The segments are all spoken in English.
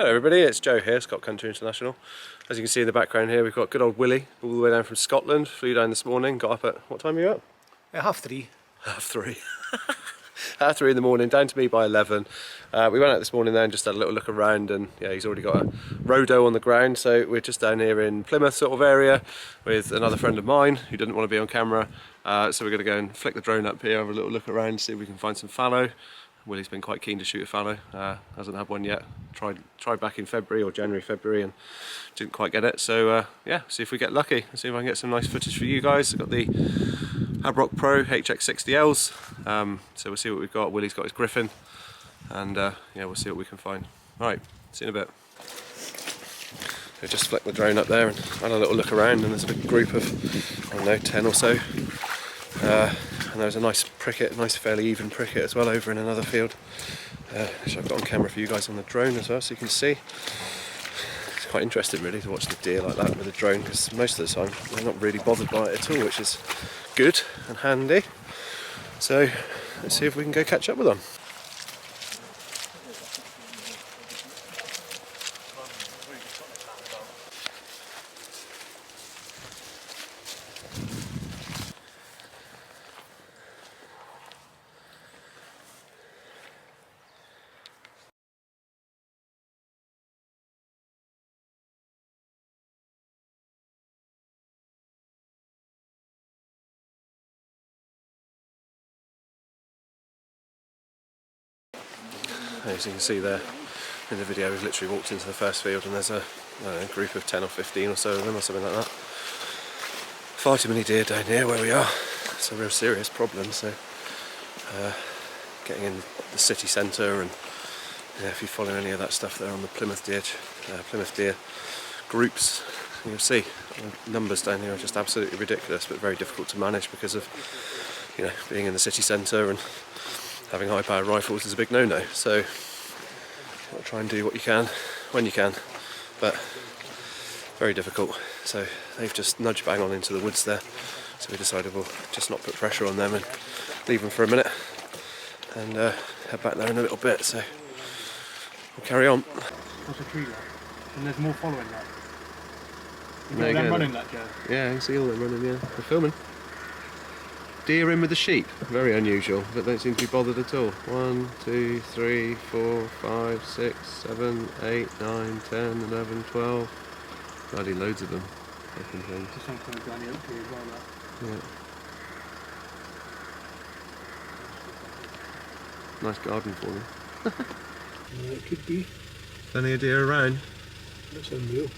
Hello everybody, it's Joe here, Scott Country International. As you can see in the background here, we've got good old Willie, all the way down from Scotland. Flew down this morning, got up at, what time are you up? 3:30. 3:30. 3:30 in the morning, down to me by 11. We went out this morning then, just had a little look around, and yeah, he's already got a rodo on the ground, so we're just down here in Plymouth sort of area with another friend of mine who didn't want to be on camera. So we're going to go and flick the drone up here, have a little look around, see if we can find some fallow. Willie's been quite keen to shoot a fallow, hasn't had one yet. Tried back in February or January, February, and didn't quite get it. So yeah, see if we get lucky and see if I can get some nice footage for you guys. I've got the Habrok PRO HX60Ls, so we'll see what we've got. Willie's got his Griffin, and yeah, we'll see what we can find. Right, see you in a bit. So just flick the drone up there and had a little look around, and there's a big group of, I don't know, 10 or so. And there's a nice pricket, nice fairly even pricket as well over in another field, which I've got on camera for you guys on the drone as well, so you can see. It's quite interesting really to watch the deer like that with a drone, because most of the time they're not really bothered by it at all, which is good and handy. So let's see if we can go catch up with them. As you can see there in the video, we've literally walked into the first field and there's a group of 10 or 15 or so of them or something like that. Far too many deer down here where we are. It's a real serious problem, so getting in the city centre, and if you follow any of that stuff there on the Plymouth deer groups, you'll see the numbers down here are just absolutely ridiculous, but very difficult to manage because of being in the city centre, and having high-powered rifles is a big no-no. So you've got to try and do what you can when you can, but very difficult. So they've just nudged bang on into the woods there, so we decided we'll just not put pressure on them and leave them for a minute and head back there in a little bit. So we'll carry on. There's a tree there, and there's more following that. You got them running that, Joe? Yeah, I can see all them running, yeah. They're filming. Deer in with the sheep, very unusual, but don't seem to be bothered at all. 1, 2, 3, 4, 5, 6, 7, 8, 9, 10, 11, 12. Bloody loads of them. Just something down the oak tree as well, that. Yeah. Nice garden for them. Yeah, it could be. Plenty of deer around. Looks unreal.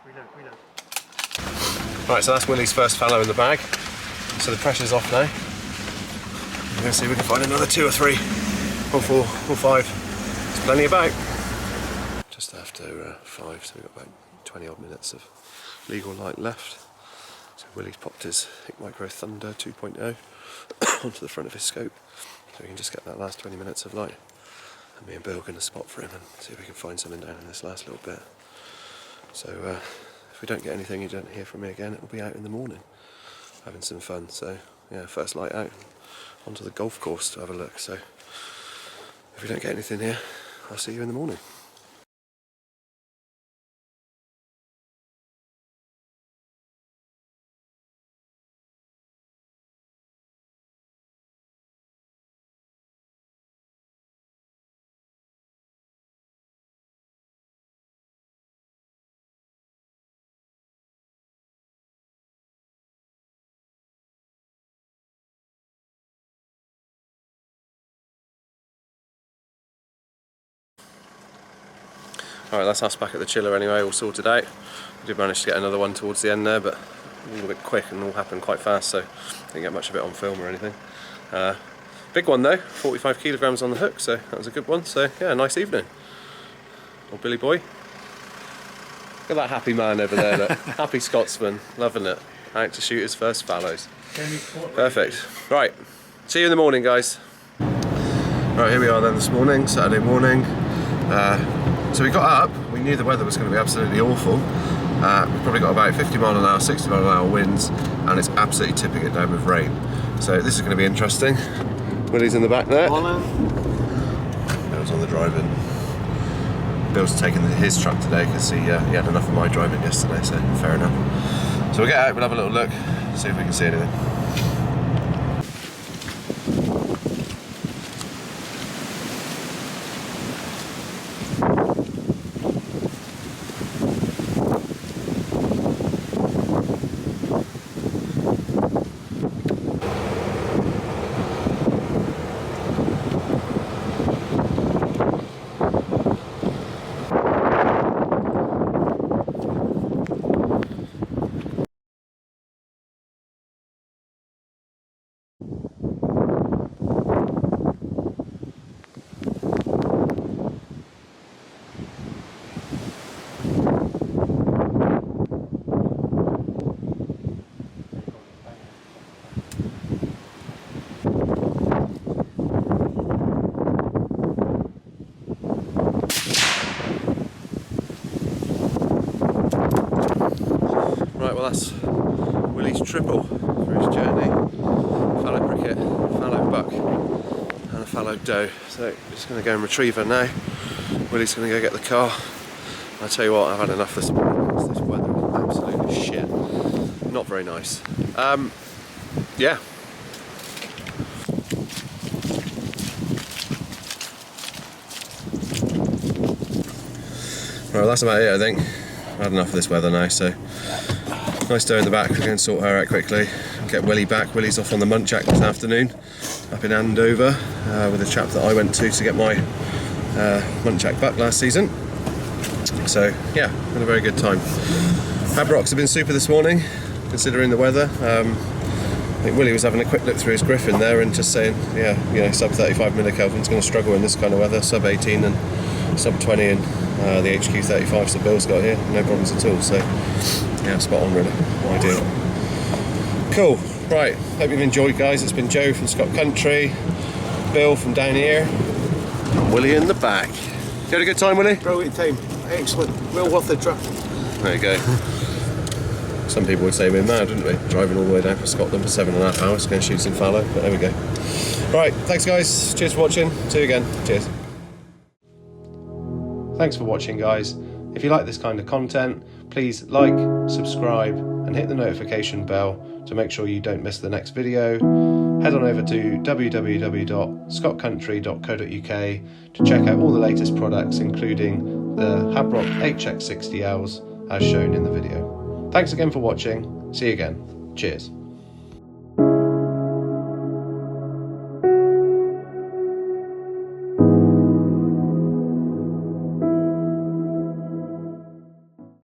Reload. Reload. Right, so that's Willie's first fallow in the bag. So the pressure's off now. We're going to see if we can find another 2 or 3 or 4 or 5. There's plenty about. Just after 5, so we've got about 20 odd minutes of legal light left. So Willie's popped his HikMicro Thunder 2.0 onto the front of his scope, so we can just get that last 20 minutes of light. And me and Bill are going to spot for him and see if we can find something down in this last little bit. So if we don't get anything, you don't hear from me again, it will be out in the morning having some fun. So yeah, first light out onto the golf course to have a look. So if we don't get anything here, I'll see you in the morning. Alright, that's us back at the chiller anyway, all sorted out. We did manage to get another one towards the end there, but a little bit quick and all happened quite fast, so didn't get much of it on film or anything. Big one though, 45 kilograms on the hook, so that was a good one. So yeah, nice evening. Old Billy boy. Look at that happy man over there, look. Happy Scotsman, loving it. Out to shoot his first fallows. Perfect. Right, see you in the morning, guys. Right, here we are then this morning, Saturday morning. So we got up, we knew the weather was going to be absolutely awful. We've probably got about 50 mile an hour, 60 mile an hour winds, and it's absolutely tipping it down with rain. So this is going to be interesting. Willie's in the back there. Bill's on the driving. Bill's taking his truck today because he had enough of my driving yesterday, so fair enough. So we'll get out, we'll have a little look, see if we can see anything. Right, well that's Willie's triple for his journey. Fallow cricket, fallow buck and a fallow doe. So just going to go and retrieve her now. Willie's going to go get the car. I tell you what, I've had enough this morning. This weather is absolutely shit. Not very nice. Yeah. Right, well that's about it I think. I've had enough of this weather now, so nice doe in the back. We're going to sort her out quickly. Get Willie back. Willie's off on the muntjac this afternoon up in Andover with a chap that I went to get my muntjac buck last season. So yeah, had a very good time. Habroks have been super this morning considering the weather. I think Willie was having a quick look through his griffin there and just saying, yeah, you know, sub 35 millikelvin's going to struggle in this kind of weather, sub 18 and sub 20 in the HQ35 that Bill's got here, no problems at all. So yeah, spot on really, ideal. Cool, right, hope you've enjoyed guys. It's been Joe from Scott Country, Bill from down here, and Willie in the back. You had a good time, Willie? Brilliant time, excellent, well worth the trip. There you go. Some people would say we're mad, wouldn't we? Driving all the way down from Scotland for 7.5 hours to go and shoot some fallow, but there we go. Right, thanks guys, cheers for watching, see you again, cheers. Thanks for watching guys. If you like this kind of content, please like, subscribe and hit the notification bell to make sure you don't miss the next video. Head on over to www.scottcountry.co.uk to check out all the latest products including the Habrok HX60Ls as shown in the video. Thanks again for watching, see you again, cheers.